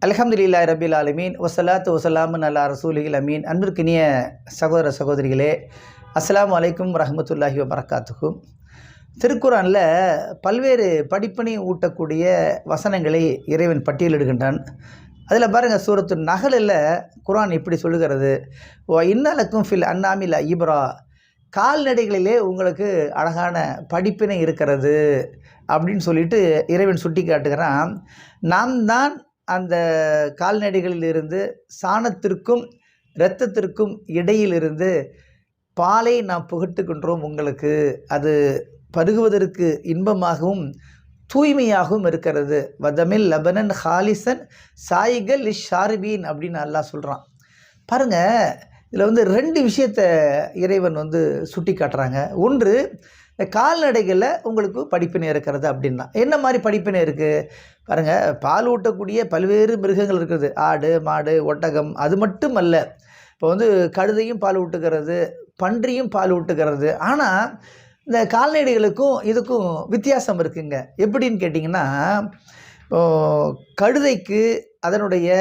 அல்ஹம்துலில்லாஹி ரபில் ஆலமீன் வசலாத்து வசலாமன் அல்லா ரசூலில் அமீன். அன்பிற்கினிய சகோதர சகோதரிகளே, அஸ்ஸலாமு அலைக்கும் வரஹ்மத்துல்லாஹி வபரகாத்துஹு. திருக்குர்ஆனில் பல்வேறு படிப்பினை ஊட்டக்கூடிய வசனங்களை இறைவன் பட்டியலிடுகின்றான். அதில் பாருங்கள், சூரத்து நஹலில் குர்ஆன் இப்படி சொல்லுகிறது, ஓ இன்னலக்கும் ஃபில் அன்னாமில் இப்ரா, கால்நடைகளிலே உங்களுக்கு அழகான படிப்பினை இருக்கிறது அப்படின்னு சொல்லிட்டு இறைவன் சுட்டி காட்டுகிறான். நாம் தான் அந்த கால்நடைகளிலிருந்து சாணத்திற்கும் இரத்தத்திற்கும் இடையிலிருந்து பாலை நாம் புகட்டுகின்றோம் உங்களுக்கு. அது பருகுவதற்கு இன்பமாகவும் தூய்மையாகவும் இருக்கிறது. வதமில் லபனன் ஹாலிசன் சாயிகல் ஷாரிபீன் அப்படின்னு அல்லாஹ் சொல்கிறான். பாருங்கள், இதில் ரெண்டு விஷயத்தை இறைவன் சுட்டி காட்டுறாங்க. ஒன்று, கால்நடைகளில் உங்களுக்கு படிப்பினை இருக்கிறது அப்படின்னா என்ன மாதிரி படிப்பினை இருக்குது பாருங்கள். பால் ஊட்டக்கூடிய பல்வேறு மிருகங்கள் இருக்குது, ஆடு மாடு ஒட்டகம். அது மட்டும் அல்ல, இப்போ கழுதையும் பால் ஊட்டுகிறது, பன்றியும் பால் ஊட்டுகிறது. ஆனால் இந்த கால்நடைகளுக்கும் இதுக்கும் வித்தியாசம் இருக்குங்க. எப்படின்னு கேட்டிங்கன்னா, கழுதைக்கு அதனுடைய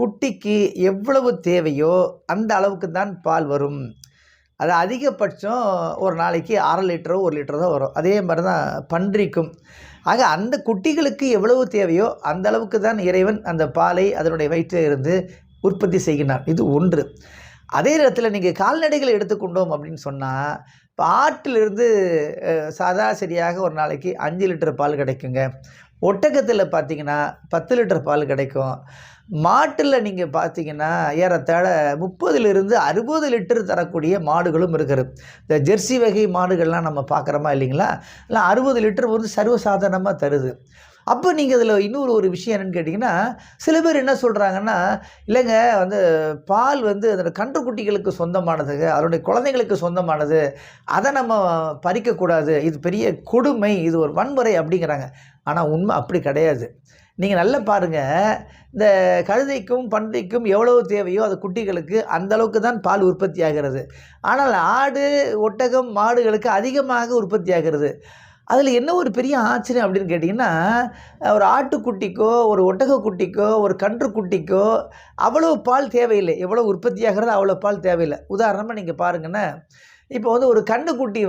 குட்டிக்கு எவ்வளவு தேவையோ அந்த அளவுக்கு தான் பால் வரும். அது அதிகபட்சம் ஒரு நாளைக்கு 1/2 லிட்டரோ 1 லிட்டரோ தான் வரும். அதே மாதிரி தான் பன்றிக்கும். ஆக அந்த குட்டிகளுக்கு எவ்வளவு தேவையோ அந்த அளவுக்கு தான் இறைவன் அந்த பாலை அதனுடைய வயிற்றில் இருந்து உற்பத்தி செய்கின்றான். இது ஒன்று. அதே நேரத்தில் நீங்கள் கால்நடைகளை எடுத்துக்கொண்டோம் அப்படின்னு சொன்னால், இப்போ ஆட்டிலிருந்து சராசரியாக ஒரு நாளைக்கு 5 லிட்டர் பால் கிடைக்குங்க. ஒட்டகத்தில் பார்த்தீங்கன்னா 10 லிட்டர் பால் கிடைக்கும். மாட்டில் நீங்கள் பார்த்தீங்கன்னா ஏறத்தாழ 30லிருந்து 60 லிட்டர் தரக்கூடிய மாடுகளும் இருக்கிறது. இந்த ஜெர்சி வகை மாடுகள்லாம் நம்ம பார்க்குறோமா இல்லைங்களா, இல்லை 60 லிட்டர் சர்வசாதாரணமாக தருது. அப்போ நீங்கள் இதில் இன்னொரு ஒரு விஷயம் என்னென்னு கேட்டிங்கன்னா, சில பேர் என்ன சொல்கிறாங்கன்னா, இல்லைங்க பால் அதோட கன்றுக்குட்டிகளுக்கு சொந்தமானதுங்க, அதனுடைய குழந்தைங்களுக்கு சொந்தமானது, அதை நம்ம பறிக்கக்கூடாது, இது பெரிய கொடுமை, இது ஒரு வன்முறை அப்படிங்கிறாங்க. ஆனால் உண்மை அப்படி கிடையாது. நீங்கள் நல்லா பாருங்கள், இந்த கழுதைக்கும் பன்றிக்கும் எவ்வளவு தேவையோ அது குட்டிகளுக்கு அந்த அளவுக்கு தான் பால் உற்பத்தி ஆகிறது. ஆனால் ஆடு ஒட்டகம் மாடுகளுக்கு அதிகமாக உற்பத்தி ஆகிறது. அதில் என்ன ஒரு பெரிய ஆச்சரியம் அப்படின்னு கேட்டிங்கன்னா, ஒரு ஆட்டுக்குட்டிக்கோ ஒரு ஒட்டகக்குட்டிக்கோ ஒரு கன்றுக்குட்டிக்கோ அவ்வளோ பால் தேவையில்லை. எவ்வளோ உற்பத்தி ஆகிறது அவ்வளோ பால் தேவையில்லை. உதாரணமாக நீங்கள் பாருங்கன்னா, இப்போ ஒரு கன்றுக்குட்டி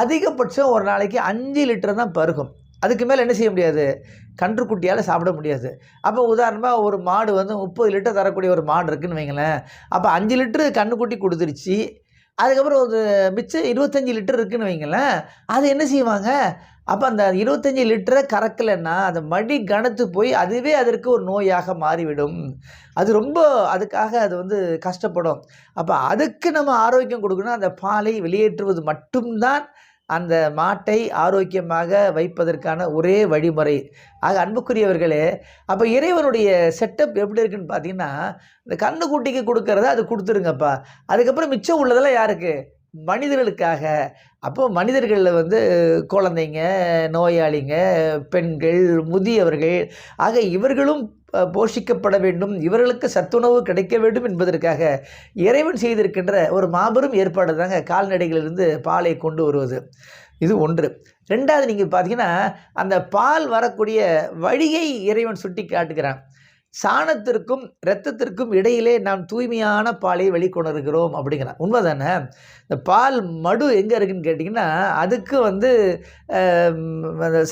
அதிகபட்சம் ஒரு நாளைக்கு 5 லிட்டர் தான் பருகும். அதுக்கு மேலே என்ன செய்ய முடியாது, கன்றுக்குட்டியால் சாப்பிட முடியாது. அப்போ உதாரணமாக ஒரு மாடு 30 லிட்டர் தரக்கூடிய ஒரு மாடு இருக்குதுன்னு வைங்களேன். அப்போ 5 லிட்டரு கன்றுக்குட்டி கொடுத்துருச்சு. அதுக்கப்புறம் மிச்சம் 25 லிட்டர் இருக்குதுன்னு வைங்களேன். அது என்ன செய்வாங்க, அப்போ அந்த 25 லிட்டரை கறக்கலைன்னா அந்த மடி கனத்து போய் அதுவே அதற்கு ஒரு நோயாக மாறிவிடும். அது ரொம்ப அதுக்காக அது கஷ்டப்படும். அப்போ அதுக்கு நம்ம ஆரோக்கியம் கொடுக்கணும். அந்த பாலை வெளியேற்றுவது மட்டும்தான் அந்த மாட்டை ஆரோக்கியமாக வைப்பதற்கான ஒரே வழிமுறை. ஆக அன்புக்குரியவர்களே, அப்போ இறைவனுடைய செட்டப் எப்படி இருக்குன்னு பார்த்தீங்கன்னா, இந்த கன்றுக்குட்டிக்கு கொடுக்கறத அது கொடுத்துருங்கப்பா. அதுக்கப்புறம் மிச்சம் உள்ளதெல்லாம் யாருக்கு, மனிதர்களுக்காக. அப்போது மனிதர்களில் குழந்தைங்க, நோயாளிங்க, பெண்கள், முதியவர்கள், ஆக இவர்களும் போஷிக்கப்பட வேண்டும், இவர்களுக்கு சத்துணவு கிடைக்க வேண்டும் என்பதற்காக இறைவன் செய்திருக்கின்ற ஒரு மாபெரும் ஏற்பாடு தாங்க கால்நடைகளிலிருந்து பாலை கொண்டு வருவது. இது ஒன்று. ரெண்டாவது, நீங்கள் பார்த்தீங்கன்னா அந்த பால் வரக்கூடிய வழியை இறைவன் சுட்டி காட்டுகிறான். சாணத்திற்கும் இரத்தத்திற்கும் இடையிலே நாம் தூய்மையான பாலை வெளிக்கொணர்கிறோம் அப்படிங்கிறான். உண்மை தானே? இந்த பால் மடு எங்கே இருக்குதுன்னு கேட்டிங்கன்னா, அதுக்கு அந்த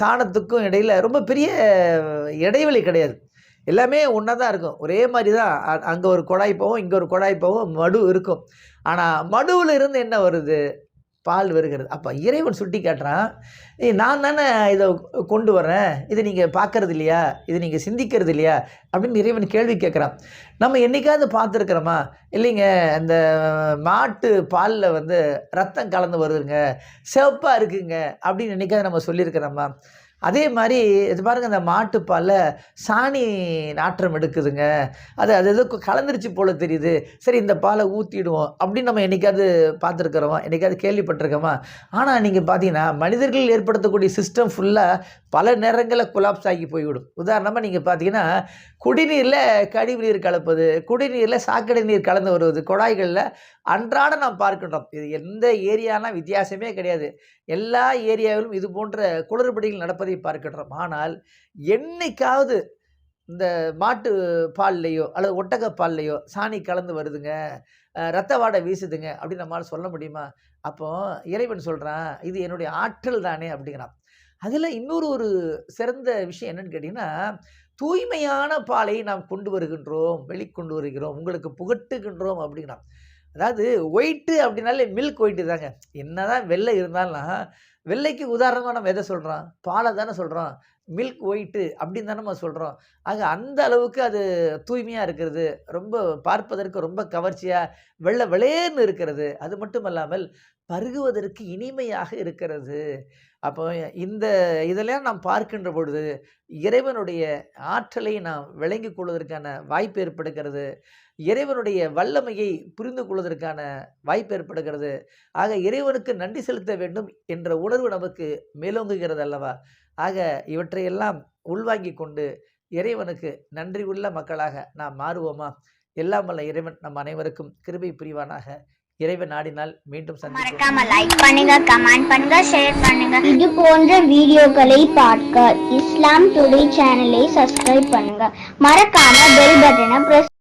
சாணத்துக்கும் இடையில் ரொம்ப பெரிய இடைவெளி கிடையாது. எல்லாமே ஒன்றா தான் இருக்கும், ஒரே மாதிரி தான். அங்கே ஒரு குழாய் போகும், இங்கே ஒரு குழாய் போகும், மடு இருக்கும். ஆனால் மடுவில் இருந்து என்ன வருது, பால் வருகிறது. அப்போ இறைவன் சுட்டி காட்டுறான், நான் தானே இதை கொண்டு வரேன், இதை நீங்கள் பார்க்கறது இல்லையா, இதை நீங்கள் சிந்திக்கிறது இல்லையா அப்படின்னு இறைவன் கேள்வி கேட்குறான். நம்ம என்றைக்காவது பார்த்துருக்குறோமா? இல்லைங்க, அந்த மாட்டு பாலில் ரத்தம் கலந்து வருதுங்க, சிவப்பாக இருக்குங்க அப்படின்னு என்றைக்காவது நம்ம சொல்லியிருக்கிறோமா? அதே மாதிரி இது பாருங்கள், அந்த மாட்டுப்பாலில் சாணி நாற்றம் எடுக்குதுங்க, அது எதோ கலந்துருச்சு போல் தெரியுது, சரி இந்த பாலை ஊற்றிடுவோம் அப்படின்னு நம்ம என்றைக்காவது பார்த்துருக்குறோமா, என்றைக்காவது கேள்விப்பட்டிருக்கோமா? ஆனால் நீங்கள் பார்த்தீங்கன்னா மனிதர்கள் ஏற்படுத்தக்கூடிய சிஸ்டம் ஃபுல்லாக பல நேரங்களில் கொலாப்ஸ் ஆகி போய்விடும். உதாரணமாக நீங்கள் பார்த்தீங்கன்னா, குடிநீரில் கழிவு நீர் கலப்பது, குடிநீரில் சாக்கடை நீர் கலந்து வருவது, குழாய்களில் அன்றாட நாம் பார்க்கின்றோம். இது எந்த ஏரியானா வித்தியாசமே கிடையாது. எல்லா ஏரியாவிலும் இது போன்ற குளறுபடிகள் நடப்பதை பார்க்கின்றோம். ஆனால் என்னைக்காவது இந்த மாட்டு பால்லையோ அல்லது ஒட்டக பால்லையோ சாணி கலந்து வருதுங்க, ரத்த வாடை வீசுதுங்க அப்படின்னு நம்மளால சொல்ல முடியுமா? அப்போ இறைவன் சொல்றான், "இது என்னுடைய ஆற்றல் தானே" அப்படிங்கிறான். அதில இன்னொரு ஒரு சிறந்த விஷயம் என்னன்னு கேட்டீங்கன்னா, "தூய்மையான பாலை நாம் கொண்டு வருகின்றோம், வெளிக்கொண்டு வருகிறோம், உங்களுக்கு புகட்டுகின்றோம்" அப்படிங்கிறான். அதாவது ஒயிட்டு அப்படின்னாலே மில்க் ஒயிட்டு தாங்க. என்னதான் வெள்ளை இருந்தாலும், வெள்ளைக்கு உதாரணமா நம்ம எத சொல்றோம்? பால தானே சொல்றோம். மில்க் ஒயிட்டு அப்படின்னு தானே நம்ம சொல்றோம். ஆக அந்த அளவுக்கு அது தூய்மையா இருக்கிறது. ரொம்ப பார்ப்பதற்கு ரொம்ப கவர்ச்சியா வெள்ள வெளேர்ன்னு இருக்கிறது. அது மட்டுமல்லாமல் பருகுவதற்கு இனிமையாக இருக்கிறது. அப்போ இந்த இதெல்லாம் நாம் பார்க்கின்ற பொழுது, இறைவனுடைய ஆற்றலை நாம் விளங்கிக் கொள்வதற்கான வாய்ப்பு ஏற்படுகிறது. இறைவனுடைய வல்லமையை புரிந்து கொள்வதற்கான வாய்ப்பு ஏற்படுகிறது. ஆக இறைவனுக்கு நன்றி செலுத்த வேண்டும் என்ற உணர்வு நமக்கு மேலோங்குகிறது அல்லவா? ஆக இவற்றையெல்லாம் உள்வாங்கிக் கொண்டு இறைவனுக்கு நன்றி உள்ள மக்களாக நாம் மாறுவோமா? எல்லாம் வல்ல இறைவன் நம் அனைவருக்கும் கிருபை புரிவானாக. இறைவன் நாடினால் மீண்டும் சந்திப்போம். மறக்காம லைக் பண்ணுங்க, கமெண்ட் பண்ணுங்க, ஷேர் பண்ணுங்க. இது போன்ற வீடியோக்களை பார்க்க இஸ்லாம் டுடே சேனலை சப்ஸ்கிரைப் பண்ணுங்க. மறக்காம பெல் பட்டனை பிரஸ்